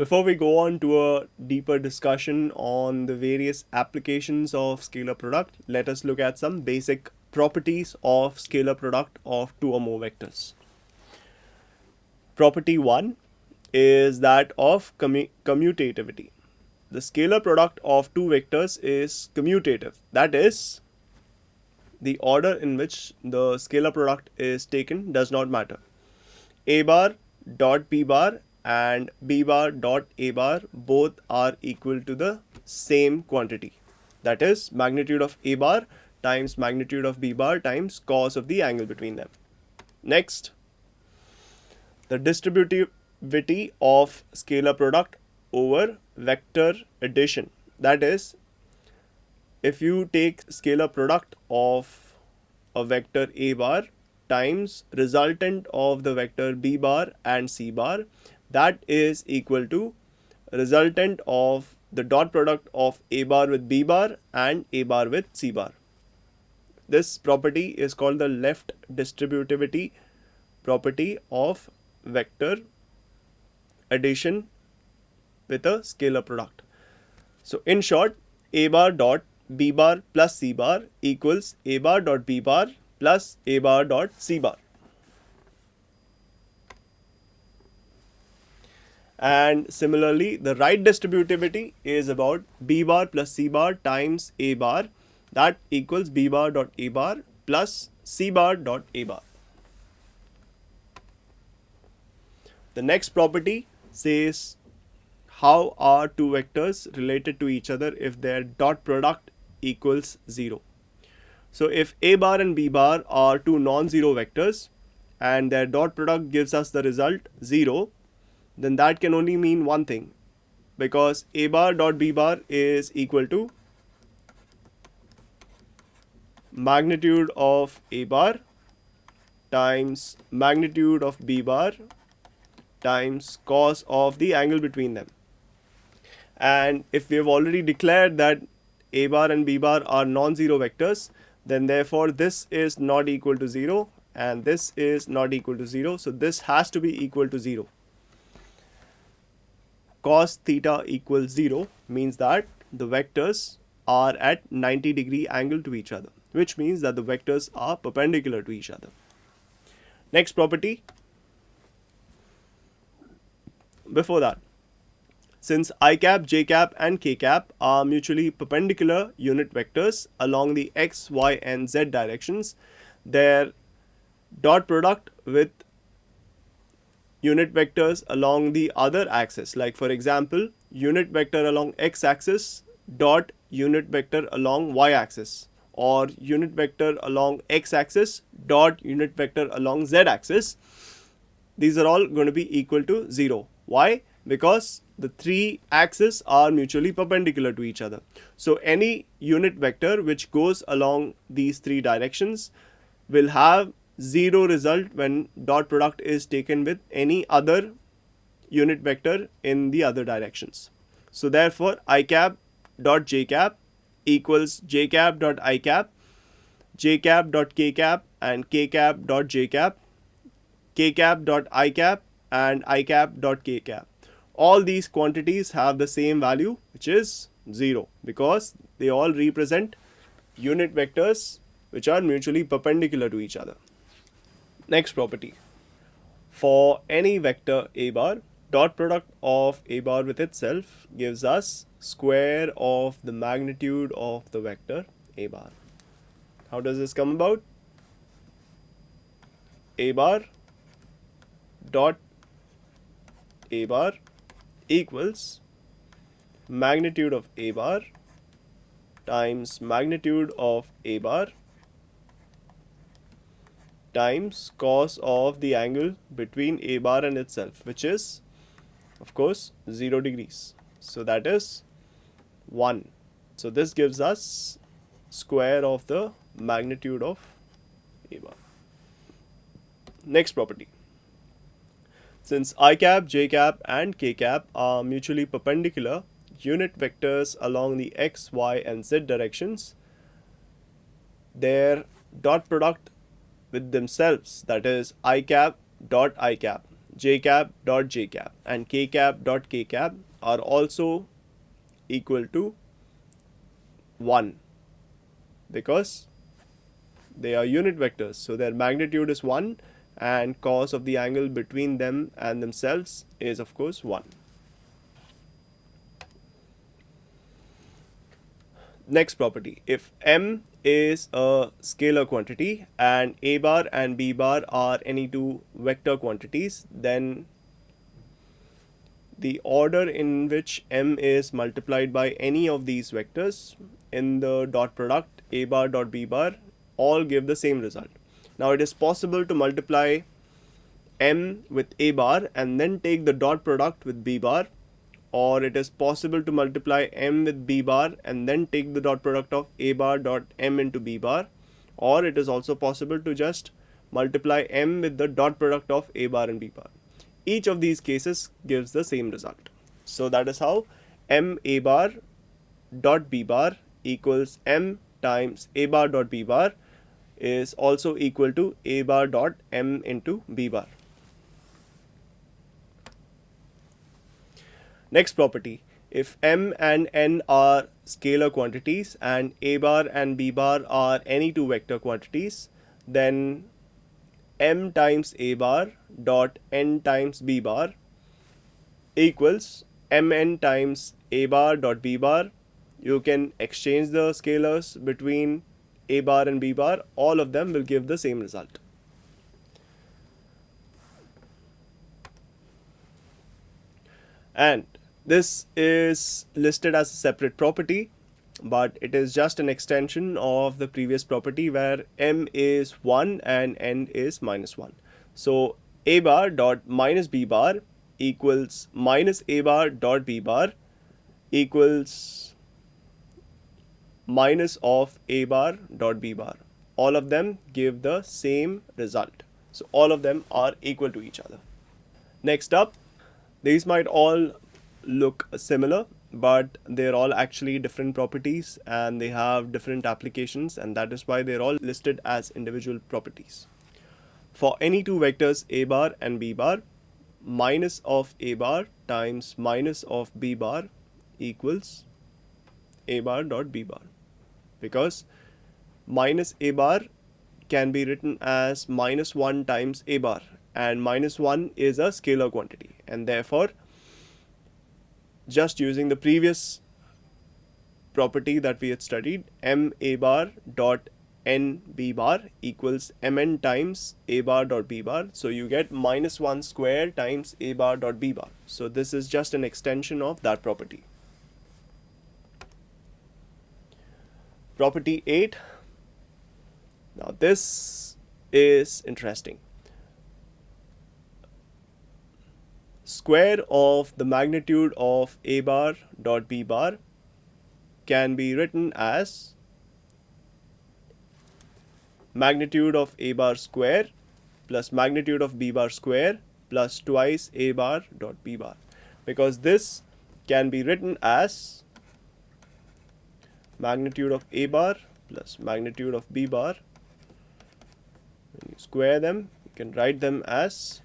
Before we go on to a deeper discussion on the various applications of scalar product, let us look at some basic properties of scalar product of two or more vectors. Property 1 is that of commutativity. The scalar product of two vectors is commutative. That is, the order in which the scalar product is taken does not matter. A bar dot B bar and B bar dot A bar both are equal to the same quantity. That is, magnitude of A bar times magnitude of B bar times cos of the angle between them. Next, the distributivity of scalar product over vector addition. That is, if you take scalar product of a vector A bar times resultant of the vector B bar and C bar, that is equal to resultant of the dot product of A bar with B bar and A bar with C bar. This property is called the left distributivity property of vector addition with a scalar product. So in short, A bar dot B bar plus C bar equals A bar dot B bar plus A bar dot C bar. And similarly, the right distributivity is about B bar plus C bar times A bar, that equals B bar dot A bar plus C bar dot A bar. The next property says how are two vectors related to each other if their dot product equals 0. So if A bar and B bar are two non-zero vectors and their dot product gives us the result 0, then that can only mean one thing, because A bar dot B bar is equal to magnitude of A bar times magnitude of B bar times cos of the angle between them. And if we have already declared that A bar and B bar are non-zero vectors, then therefore this is not equal to 0 and this is not equal to 0. So this has to be equal to 0. Cos theta equals 0 means that the vectors are at 90-degree angle to each other, which means that the vectors are perpendicular to each other. Next property. Before that, since I cap, j cap and k cap are mutually perpendicular unit vectors along the x, y and z directions, their dot product with unit vectors along the other axis, like for example unit vector along x axis dot unit vector along y axis, or unit vector along x axis dot unit vector along z axis, these are all going to be equal to 0. Why? Because the three axes are mutually perpendicular to each other. So any unit vector which goes along these three directions will have 0 result when dot product is taken with any other unit vector in the other directions. So therefore I cap dot j cap equals j cap dot I cap, j cap dot k cap and k cap dot j cap, k cap dot I cap and I cap dot k cap. All these quantities have the same value, which is 0, because they all represent unit vectors which are mutually perpendicular to each other. Next property. For any vector A bar, dot product of A bar with itself gives us square of the magnitude of the vector A bar. How does this come about? A bar dot A bar equals magnitude of A bar times magnitude of A bar times cos of the angle between A bar and itself, which is of course 0 degrees. So that is 1. So this gives us square of the magnitude of A bar. Next property. Since I cap, j cap and k cap are mutually perpendicular unit vectors along the x, y and z directions, their dot product with themselves, that is I cap dot I cap, j cap dot j cap and k cap dot k cap are also equal to 1 because they are unit vectors, so their magnitude is 1 and cos of the angle between them and themselves is of course 1. Next property, if m is a scalar quantity and a bar and b bar are any two vector quantities, then the order in which m is multiplied by any of these vectors in the dot product a bar dot b bar all give the same result. Now it is possible to multiply m with a bar and then take the dot product with b bar, or it is possible to multiply m with b bar and then take the dot product of a bar dot m into b bar, or it is also possible to just multiply m with the dot product of a bar and b bar. Each of these cases gives the same result. So that is how m a bar dot b bar equals m times a bar dot b bar is also equal to a bar dot m into b bar. Next property, if m and n are scalar quantities and a bar and b bar are any two vector quantities, then m times a bar dot n times b bar equals mn times a bar dot b bar. You can exchange the scalars between a bar and b bar, all of them will give the same result. And this is listed as a separate property, but it is just an extension of the previous property where m is 1 and n is minus 1. So a bar dot minus b bar equals minus a bar dot b bar equals minus of a bar dot b bar. All of them give the same result. So all of them are equal to each other. Next up, these might all look similar, but they're all actually different properties and they have different applications, and that is why they're all listed as individual properties. For any two vectors a bar and b bar, minus of a bar times minus of b bar equals a bar dot b bar, because minus a bar can be written as minus 1 times a bar, and minus 1 is a scalar quantity, and therefore just using the previous property that we had studied, m a bar dot n b bar equals mn times a bar dot b bar. So you get minus 1 square times a bar dot b bar. So this is just an extension of that property. Property 8. Now this is interesting. Square of the magnitude of a bar dot b bar can be written as magnitude of a bar square plus magnitude of b bar square plus twice a bar dot b bar, because this can be written as magnitude of a bar plus magnitude of b bar. When you square them, you can write them as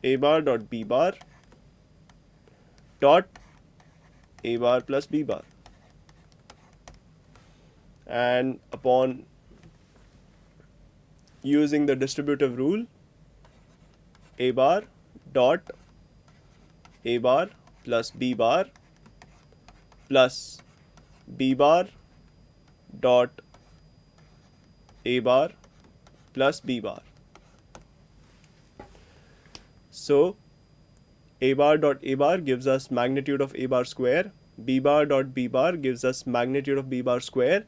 a bar dot b bar dot a bar plus b bar, and upon using the distributive rule, a bar dot a bar plus b bar plus b bar dot a bar plus b bar. So a bar dot a bar gives us magnitude of a bar square, b bar dot b bar gives us magnitude of b bar square,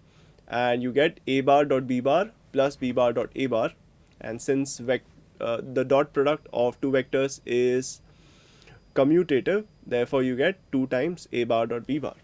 and you get a bar dot b bar plus b bar dot a bar. And since the dot product of two vectors is commutative, therefore you get 2 times a bar dot b bar.